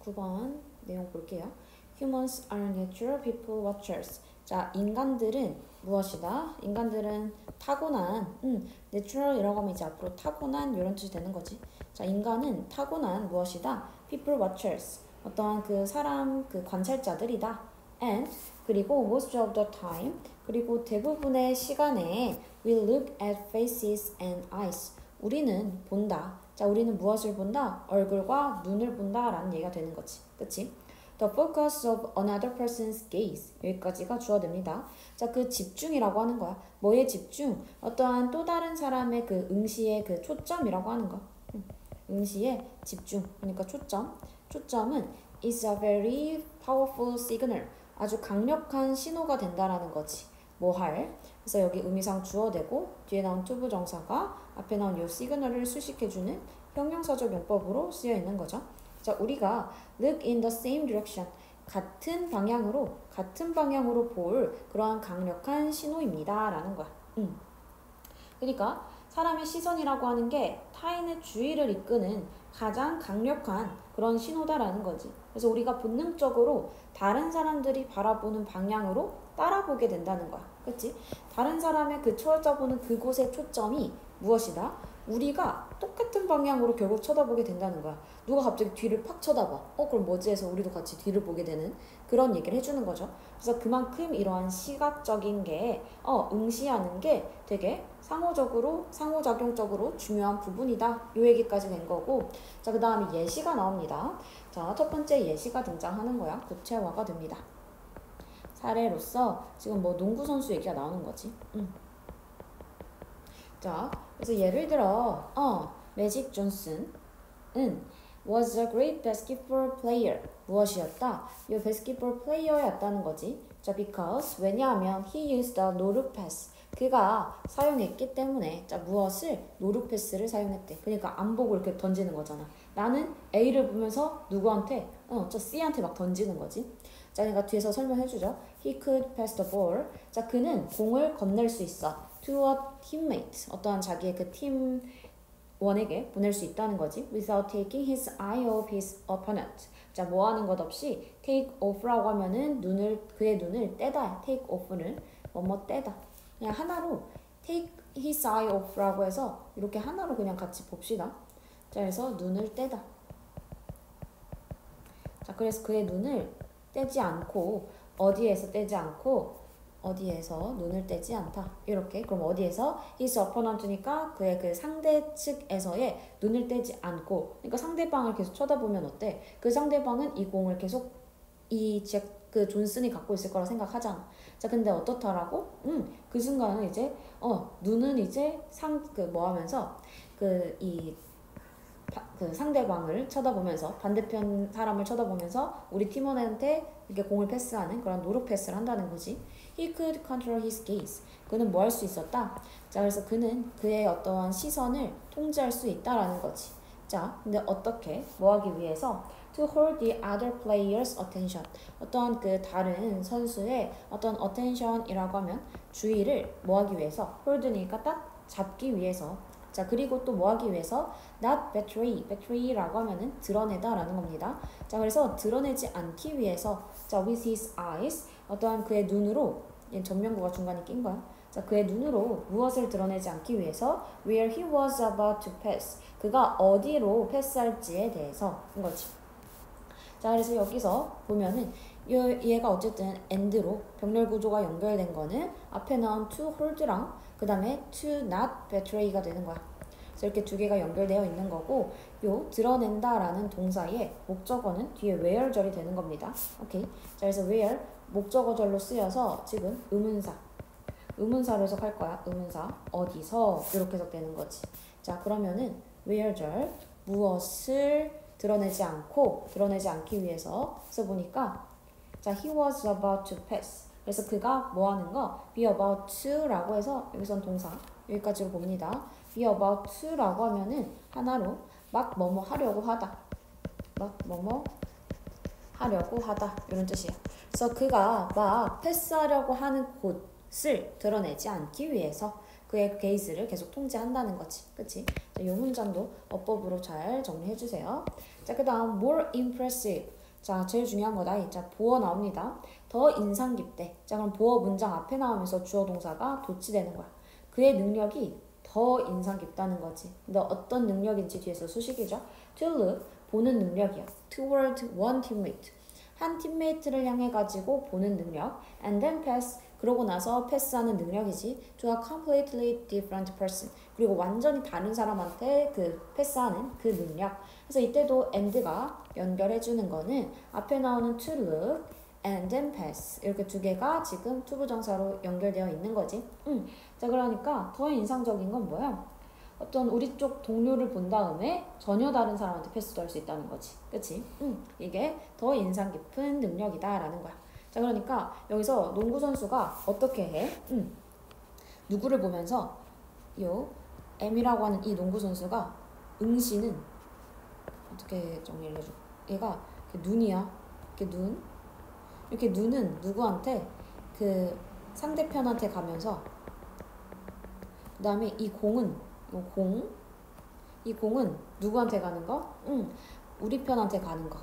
9번 내용 볼게요. Humans are natural people watchers. 자, 인간들은 무엇이다? 인간들은 타고난, natural이라고 하면 이제 앞으로 타고난 이런 뜻이 되는 거지. 자, 인간은 타고난 무엇이다? People watchers. 어떠한 그 사람 그 관찰자들이다. And 그리고 most of the time 그리고 대부분의 시간에 we look at faces and eyes. 우리는 본다. 자, 우리는 무엇을 본다? 얼굴과 눈을 본다 라는 얘기가 되는 거지. 그치? The focus of another person's gaze. 여기까지가 주어됩니다. 자, 그 집중이라고 하는 거야. 뭐에 집중? 어떠한 또 다른 사람의 그 응시의 그 초점이라고 하는 거. 응시의 집중. 그러니까 초점. 초점은 is a very powerful signal. 아주 강력한 신호가 된다라는 거지. 뭐 할? 그래서 여기 의미상 주어되고 뒤에 나온 to 부정사가 앞에 나온 요 시그널을 수식해주는 형용사적 용법으로 쓰여 있는 거죠. 자, 우리가 look in the same direction. 같은 방향으로 볼 그러한 강력한 신호입니다. 라는 거야. 그러니까 사람의 시선이라고 하는 게 타인의 주의를 이끄는 가장 강력한 그런 신호다라는 거지. 그래서 우리가 본능적으로 다른 사람들이 바라보는 방향으로 따라보게 된다는 거야. 그치? 다른 사람의 그 쳐다보는 그곳의 초점이 무엇이다? 우리가 똑같은 방향으로 결국 쳐다보게 된다는 거야. 누가 갑자기 뒤를 팍 쳐다봐. 그럼 뭐지 해서 우리도 같이 뒤를 보게 되는 그런 얘기를 해주는 거죠. 그래서 그만큼 이러한 시각적인 게 응시하는 게 되게 상호작용적으로 중요한 부분이다. 요 얘기까지 된 거고. 자, 그 다음에 예시가 나옵니다. 자, 첫 번째 예시가 등장하는 거야. 구체화가 됩니다. 사례로서 지금 뭐 농구 선수 얘기가 나오는 거지. 자, 그래서 예를 들어 매직 존슨은 was a great basketball player. 무엇이었다? 이 basketball player였다는 거지. 자, because 왜냐하면 he used the 노루 패스. 그가 사용했기 때문에 자, 무엇을? 노루 패스를 사용했대. 그러니까 안 보고 이렇게 던지는 거잖아. 나는 A를 보면서 누구한테? 저 C한테 막 던지는 거지. 자, 그러니까 뒤에서 설명해주죠. He could pass the ball. 자, 그는 공을 건넬 수 있어. To a teammate. 어떠한 자기의 그 팀원에게 보낼 수 있다는 거지. Without taking his eye off his opponent. 자, 뭐 하는 것 없이 take off라고 하면은 그의 눈을 떼다. take off를 뭐뭐 떼다. 그냥 하나로 take his eye off라고 해서 이렇게 하나로 그냥 같이 봅시다. 자, 그래서 눈을 떼다. 자, 그래서 그의 눈을 떼지 않고 어디에서 눈을 떼지 않다. 이렇게. 그럼 어디에서? his opponent니까 그의 그 상대 측에서의 눈을 떼지 않고. 그러니까 상대방을 계속 쳐다보면 어때? 그 상대방은 이 공을 계속 그 존슨이 갖고 있을 거라 생각하잖아. 자, 근데 어떻더라고? 그 순간은 이제 눈은 이제 하면서 그 상대방을 쳐다보면서 반대편 사람을 쳐다보면서 우리 팀원한테 이렇게 공을 패스하는 그런 노루 패스를 한다는 거지. He could control his gaze. 그는 뭐 할 수 있었다? 자, 그래서 그는 그의 어떠한 시선을 통제할 수 있다라는 거지. 자, 근데 어떻게? 뭐 하기 위해서? To hold the other player's attention. 어떠한 그 다른 선수의 어떤 attention이라고 하면 주의를 뭐 하기 위해서? hold니까 딱 잡기 위해서. 자, 그리고 또 뭐 하기 위해서? not betray라고 하면은 드러내다 라는 겁니다. 자, 그래서 드러내지 않기 위해서 자, with his eyes 어떠한 그의 눈으로 얘 전면구가 중간에 낀 거야. 자, 그의 눈으로 무엇을 드러내지 않기 위해서 where he was about to pass 그가 어디로 패스할지에 대해서 인 거지. 자, 그래서 여기서 보면은 얘가 어쨌든 and로 병렬 구조가 연결된 거는 앞에 나온 to hold랑 그 다음에 to not betray가 되는 거야. 그래서 이렇게 두 개가 연결되어 있는 거고 요 드러낸다 라는 동사의 목적어는 뒤에 where절이 되는 겁니다. 오케이. 자, 그래서 where 목적어절로 쓰여서 지금 의문사로 해석할 거야. 의문사 어디서 이렇게 해석되는 거지. 자, 그러면은 where절 무엇을 드러내지 않기 위해서 써보니까 자, he was about to pass. 그래서 그가 뭐 하는 거? be about to 라고 해서 여기선 동사 여기까지로 봅니다. be about to 라고 하면은 하나로 막 뭐뭐 하려고 하다. 이런 뜻이에요. 그래서 그가 막 패스하려고 하는 곳을 드러내지 않기 위해서 그의 게이즈를 계속 통제한다는 거지. 그치? 자, 이 문장도 어법으로 잘 정리해 주세요. 자, 그 다음 more impressive. 자, 제일 중요한 거다. 자, 보어 나옵니다. 더 인상 깊대. 자, 그럼 보어 문장 앞에 나오면서 주어 동사가 도치되는 거야. 그의 능력이 더 인상 깊다는 거지. 근데 어떤 능력인지 뒤에서 수식이죠. To look, 보는 능력이야. Toward one teammate. 한 팀메이트를 향해 가지고 보는 능력. And then pass. 그러고 나서 패스하는 능력이지. To a completely different person. 그리고 완전히 다른 사람한테 그 패스하는 그 능력. 그래서 이때도 and가 연결해주는 거는 앞에 나오는 to look and then pass. 이렇게 두 개가 지금 투부정사로 연결되어 있는 거지. 자, 그러니까 더 인상적인 건 뭐야? 어떤 우리 쪽 동료를 본 다음에 전혀 다른 사람한테 패스도 할 수 있다는 거지. 그치? 이게 더 인상 깊은 능력이다라는 거야. 자, 그러니까 여기서 농구 선수가 어떻게 해? 누구를 보면서 요 M이라고 하는 이 농구 선수가 응시는 어떻게 정리를 해줘? 얘가 눈이야. 이렇게 눈. 이렇게 눈은 누구한테 그 상대편한테 가면서 그 다음에 이 공은 이 공은 누구한테 가는 거? 우리 편한테 가는 거.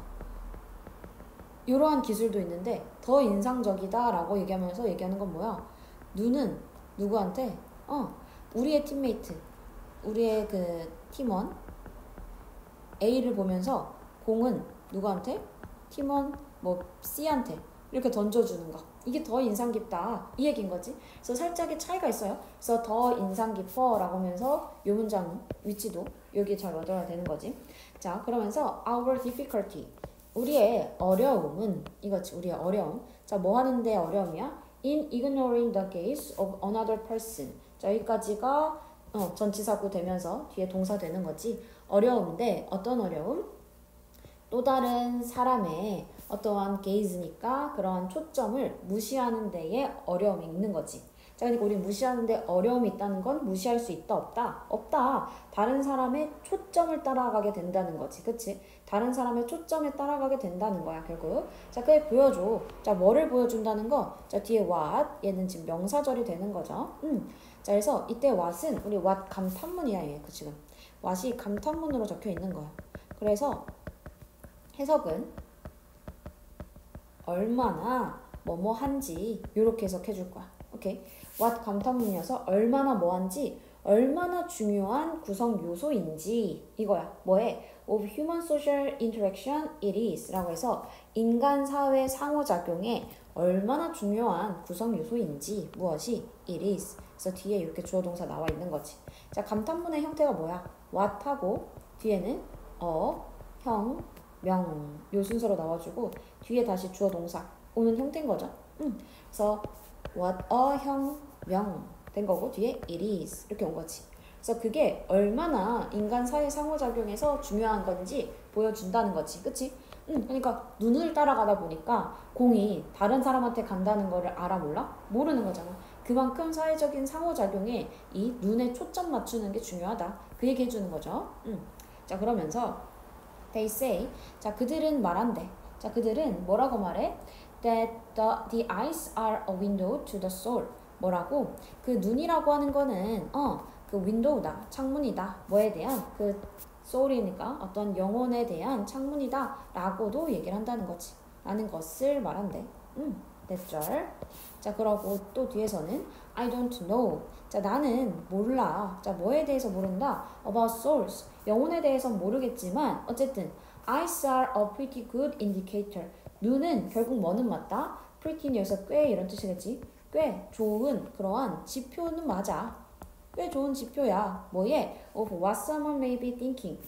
이러한 기술도 있는데 더 인상적이다라고 얘기하는 건 뭐야? 눈은 누구한테? 우리의 팀메이트, 우리의 그 팀원 A를 보면서 공은 누구한테? 팀원 뭐 C한테 이렇게 던져주는 거. 이게 더 인상 깊다 이 얘기인 거지. 그래서 살짝의 차이가 있어요. 그래서 더 인상 깊어 라고 하면서 이 문장 위치도 여기에 잘 맞아야 되는 거지. 자, 그러면서 our difficulty, 우리의 어려움은 이거지. 우리의 어려움. 자, 뭐 하는데 어려움이야? in ignoring the gaze of another person. 자, 여기까지가 전치사구 되면서 뒤에 동사 되는 거지. 어려운데 어떤 어려움? 또 다른 사람의 어떠한 gaze니까 그러한 초점을 무시하는 데에 어려움이 있는 거지. 자, 그러니까 우리 무시하는데 어려움이 있다는 건 무시할 수 있다 없다? 없다. 다른 사람의 초점을 따라가게 된다는 거지. 그치? 다른 사람의 초점에 따라가게 된다는 거야 결국. 자, 그게 보여줘. 자, 뭐를 보여준다는 거? 자, 뒤에 what, 얘는 지금 명사절이 되는 거죠. 자, 그래서 이때 what은 우리 what 감탄문이야 얘. 그 지금 what이 감탄문으로 적혀 있는 거야. 그래서 해석은 얼마나 뭐뭐한지 이렇게 해석해 줄 거야. 오케이. what 감탄문이어서 얼마나 뭐한지, 얼마나 중요한 구성 요소인지 이거야. 뭐에? of human social interaction it is 라고 해서 인간 사회 상호작용에 얼마나 중요한 구성 요소인지 무엇이 it is. 그래서 뒤에 이렇게 주어 동사 나와 있는 거지. 자, 감탄문의 형태가 뭐야? what하고 뒤에는 형, 명, 요 순서로 나와주고 뒤에 다시 주어 동사 오는 형태인 거죠. 그래서 what a 형, 명 된 거고 뒤에 it is 이렇게 온 거지. 그래서 그게 얼마나 인간 사회 상호작용에서 중요한 건지 보여준다는 거지. 그치? 그러니까 눈을 따라가다 보니까 공이 다른 사람한테 간다는 거를 알아 몰라? 모르는 거잖아. 그만큼 사회적인 상호작용에 이 눈에 초점 맞추는 게 중요하다. 그 얘기 해주는 거죠. 자, 그러면서 they say, 자, 그들은 말한대. 자, 그들은 뭐라고 말해? That the eyes are a window to the soul. 뭐라고? 그 눈이라고 하는 거는 그 윈도우다, 창문이다. 뭐에 대한? 그 soul이니까 어떤 영혼에 대한 창문이다 라고도 얘기를 한다는 거지. 라는 것을 말한대. 몇 절. 자, 그러고 또 뒤에서는 I don't know. 자, 나는 몰라. 자, 뭐에 대해서 모른다? About souls. 영혼에 대해서는 모르겠지만 어쨌든 eyes are a pretty good indicator. 눈은 결국 뭐는 맞다? pretty는 여기서 꽤 이런 뜻이겠지. 꽤 좋은 그러한 지표는 맞아. 꽤 좋은 지표야. 뭐에? Of what someone may be thinking.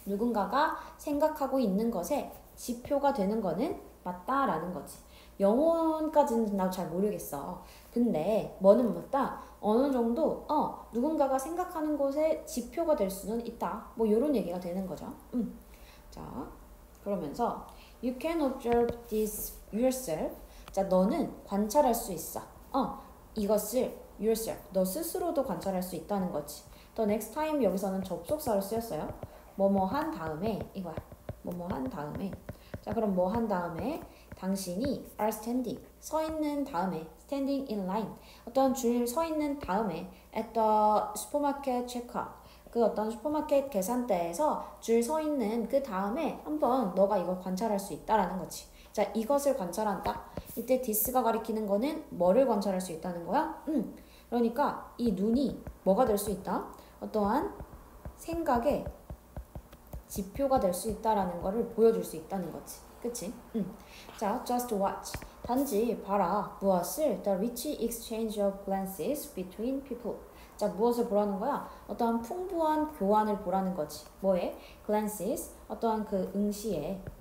누군가가 생각하고 있는 것에 지표가 되는 거는 맞다라는 거지. 영혼까지는 나 잘 모르겠어. 근데 뭐는 맞다? 어느 정도 누군가가 생각하는 것에 지표가 될 수는 있다. 뭐 이런 얘기가 되는 거죠. 자, 그러면서 You can observe this yourself. 자, 너는 관찰할 수 있어. 이것을 yourself. 너 스스로도 관찰할 수 있다는 거지. The next time 여기서는 접속사로 쓰였어요. 뭐뭐 한 다음에 이거야. 뭐뭐 한 다음에. 자, 그럼 뭐 한 다음에 당신이 are standing. 서 있는 다음에 standing in line. 어떤 줄 서 있는 다음에 at the supermarket checkout. 그 어떤 슈퍼마켓 계산대에서 줄 서 있는 그 다음에 한번 너가 이걸 관찰할 수 있다라는 거지. 자, 이것을 관찰한다. 이때 this가 가리키는 거는 뭐를 관찰할 수 있다는 거야? 그러니까 이 눈이 뭐가 될 수 있다? 어떠한 생각의 지표가 될 수 있다라는 거를 보여줄 수 있다는 거지. 그치? 자, just watch. 단지 봐라. 무엇을? The rich exchange of glances between people. 자, 무엇을 보라는 거야? 어떠한 풍부한 교환을 보라는 거지. 뭐에? glances. 어떠한 그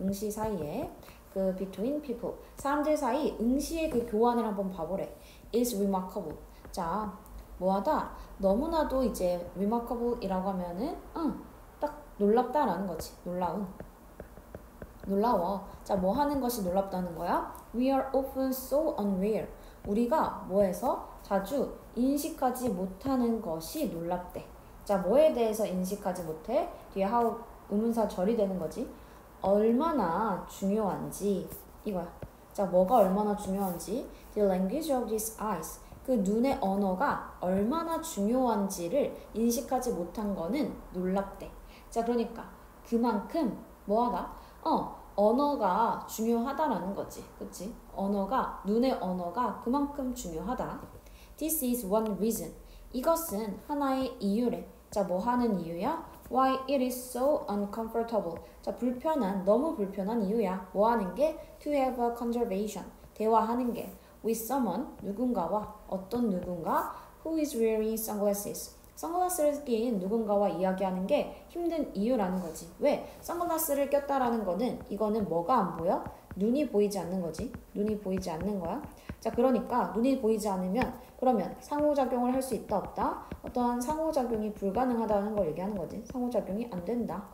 응시 사이에 그 between people. 사람들 사이 응시의 그 교환을 한번 봐보래. is remarkable. 자, 뭐하다? 너무나도 이제 remarkable이라고 하면은 딱 놀랍다라는 거지. 놀라워. 자, 뭐 하는 것이 놀랍다는 거야? We are often so unaware. 우리가 뭐해서 자주 인식하지 못하는 것이 놀랍대. 자, 뭐에 대해서 인식하지 못해? 뒤에 how 의문사 절이 되는 거지. 얼마나 중요한지 이거야. 자, 뭐가 얼마나 중요한지. The language of these eyes. 그 눈의 언어가 얼마나 중요한지를 인식하지 못한 거는 놀랍대. 자, 그러니까 그만큼 뭐하다? 언어가 중요하다라는 거지. 그치? 눈의 언어가 그만큼 중요하다. This is one reason. 이것은 하나의 이유래. 자, 뭐 하는 이유야? Why it is so uncomfortable. 자, 너무 불편한 이유야. 뭐 하는 게? To have a conversation. 대화하는 게. With someone, 누군가와, 어떤 누군가, who is wearing sunglasses. 선글라스를 낀 누군가와 이야기하는 게 힘든 이유라는 거지. 왜? 선글라스를 꼈다라는 거는 이거는 뭐가 안 보여? 눈이 보이지 않는 거지. 눈이 보이지 않는 거야. 자, 그러니까 눈이 보이지 않으면 그러면 상호작용을 할 수 있다 없다? 어떠한 상호작용이 불가능하다는 걸 얘기하는 거지. 상호작용이 안 된다.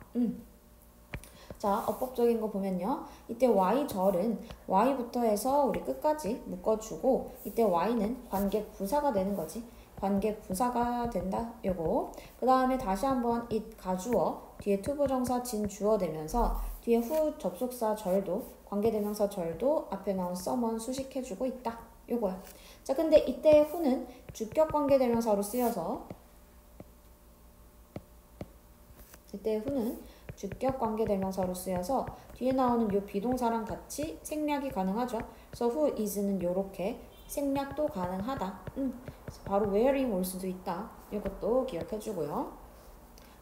자, 어법적인 거 보면요. 이때 y절은 y부터 해서 우리 끝까지 묶어주고 이때 y는 관계 부사가 되는 거지. 관계 부사가 된다. 요거. 그 다음에 다시 한번 it 가주어 뒤에 투부정사 진 주어 되면서 뒤에 후 접속사 절도 관계대명사 절도 앞에 나온 someone 수식해주고 있다. 요거야. 자, 근데 이때 후는 주격 관계대명사로 쓰여서 뒤에 나오는 요 비동사랑 같이 생략이 가능하죠. 그래서 who is는 요렇게 생략도 가능하다. 바로 where이 올 수도 있다. 이것도 기억해주고요.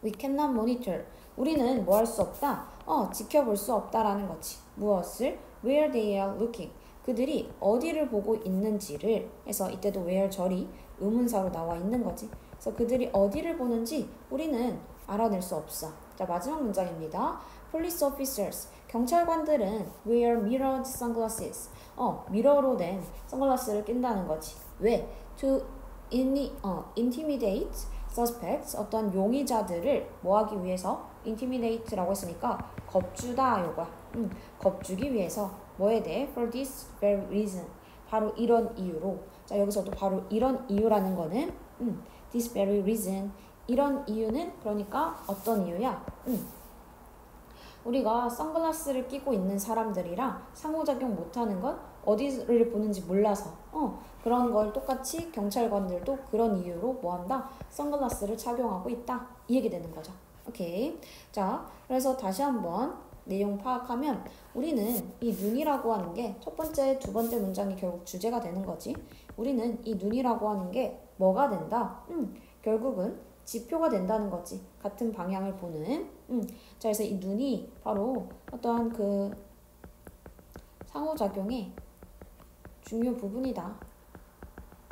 We cannot monitor. 우리는 뭐 할 수 없다? 지켜볼 수 없다라는 거지. 무엇을? Where they are looking. 그들이 어디를 보고 있는지를 해서 이때도 where 절이 의문사로 나와 있는 거지. 그래서 그들이 어디를 보는지 우리는 알아낼 수 없어. 자, 마지막 문장입니다. Police officers. 경찰관들은 wear mirrored sunglasses. 미러로 된 선글라스를 낀다는 거지. 왜? To intimidate suspects. 어떤 용의자들을 뭐 하기 위해서? intimidate라고 했으니까 겁주다 요거야. 겁주기 위해서 뭐에 대해? For this very reason. 바로 이런 이유로. 자, 여기서도 바로 이런 이유라는 거는 this very reason. 이런 이유는 그러니까 어떤 이유야? 우리가 선글라스를 끼고 있는 사람들이랑 상호작용 못하는 건 어디를 보는지 몰라서 그런 걸 똑같이 경찰관들도 그런 이유로 뭐한다? 선글라스를 착용하고 있다. 이 얘기 되는 거죠. 오케이. 자, 그래서 다시 한번 내용 파악하면 우리는 이 눈이라고 하는 게 첫 번째, 두 번째 문장이 결국 주제가 되는 거지. 우리는 이 눈이라고 하는 게 뭐가 된다? 결국은 지표가 된다는 거지. 같은 방향을 보는. 자, 그래서 이 눈이 바로 어떠한 그 상호작용의 중요 부분이다.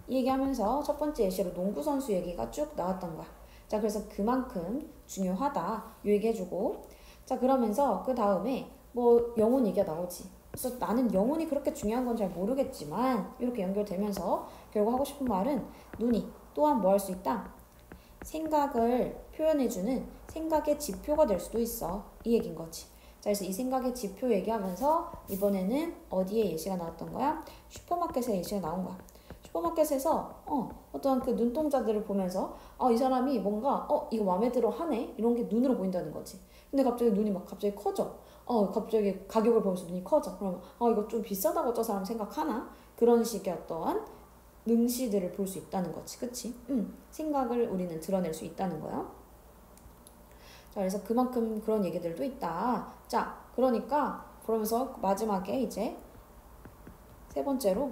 이 얘기하면서 첫 번째 예시로 농구선수 얘기가 쭉 나왔던 거야. 자, 그래서 그만큼 중요하다. 이 얘기해주고. 자, 그러면서 그 다음에 뭐 영혼 얘기가 나오지. 그래서 나는 영혼이 그렇게 중요한 건 잘 모르겠지만 이렇게 연결되면서 결국 하고 싶은 말은 눈이 또한 뭐 할 수 있다? 생각을 표현해주는 생각의 지표가 될 수도 있어. 이 얘기인 거지. 자, 그래서 이 생각의 지표 얘기하면서 이번에는 어디에 예시가 나왔던 거야? 슈퍼마켓에 예시가 나온 거야. 슈퍼마켓에서 어떤 그 눈동자들을 보면서 이 사람이 뭔가 이거 마음에 들어 하네? 이런 게 눈으로 보인다는 거지. 근데 갑자기 눈이 막 갑자기 커져. 갑자기 가격을 보면서 눈이 커져. 그러면 이거 좀 비싸다고 저 사람 생각하나? 그런 식의 어떠한 능시들을 볼 수 있다는 거지. 그치? 생각을 우리는 드러낼 수 있다는 거야. 자, 그래서 그만큼 그런 얘기들도 있다. 자, 그러니까 그러면서 마지막에 이제 세 번째로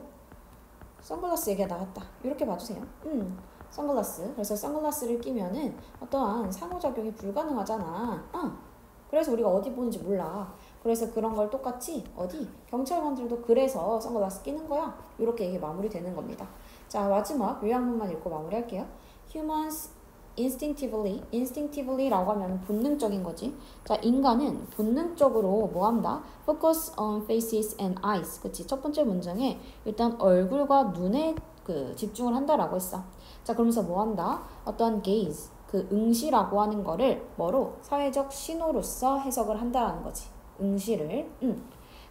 선글라스 얘기가 나왔다. 이렇게 봐주세요. 선글라스. 그래서 선글라스를 끼면은 어떠한 상호작용이 불가능하잖아. 그래서 우리가 어디 보는지 몰라. 그래서 그런 걸 똑같이 어디 경찰관들도 그래서 선글라스 끼는 거야. 이렇게 얘기 마무리되는 겁니다. 자, 마지막 요약문만 읽고 마무리할게요. Humans instinctively라고 하면 본능적인 거지. 자, 인간은 본능적으로 뭐 한다? Focus on faces and eyes. 그치? 첫 번째 문장에 일단 얼굴과 눈에 그 집중을 한다라고 했어. 자, 그러면서 뭐 한다? 어떤 gaze, 그 응시라고 하는 거를 뭐로? 사회적 신호로서 해석을 한다라는 거지. 응시를.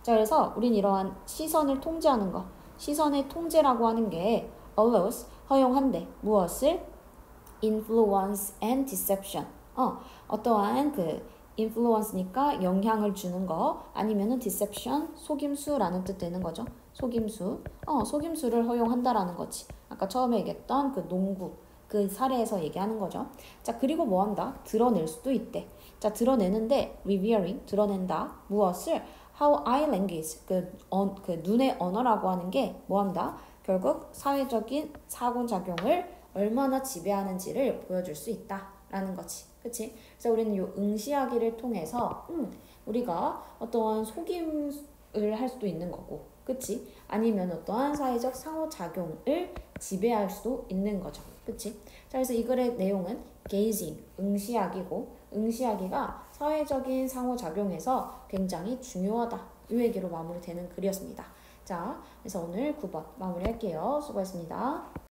자, 그래서 우린 이러한 시선을 통제하는 거. 시선의 통제라고 하는 게 allows, 허용한대. 무엇을? influence and deception. 어떠한 그 influence니까 영향을 주는 거 아니면은 deception, 속임수라는 뜻 되는 거죠. 속임수. 속임수를 허용한다라는 거지. 아까 처음에 얘기했던 그 농구 그 사례에서 얘기하는 거죠. 자, 그리고 뭐 한다? 드러낼 수도 있대. 자, 드러내는데 revealing, 드러낸다. 무엇을? How eye language, 그 눈의 언어라고 하는 게 뭐 한다? 결국 사회적인 상호작용을 얼마나 지배하는지를 보여줄 수 있다라는 거지. 그치? 그래서 우리는 이 응시하기를 통해서 우리가 어떠한 속임을 할 수도 있는 거고, 그치? 아니면 어떠한 사회적 상호작용을 지배할 수도 있는 거죠. 그치? 자, 그래서 이 글의 내용은 gazing, 응시하기고, 응시하기가 사회적인 상호작용에서 굉장히 중요하다. 이 얘기로 마무리되는 글이었습니다. 자, 그래서 오늘 9번 마무리할게요. 수고했습니다.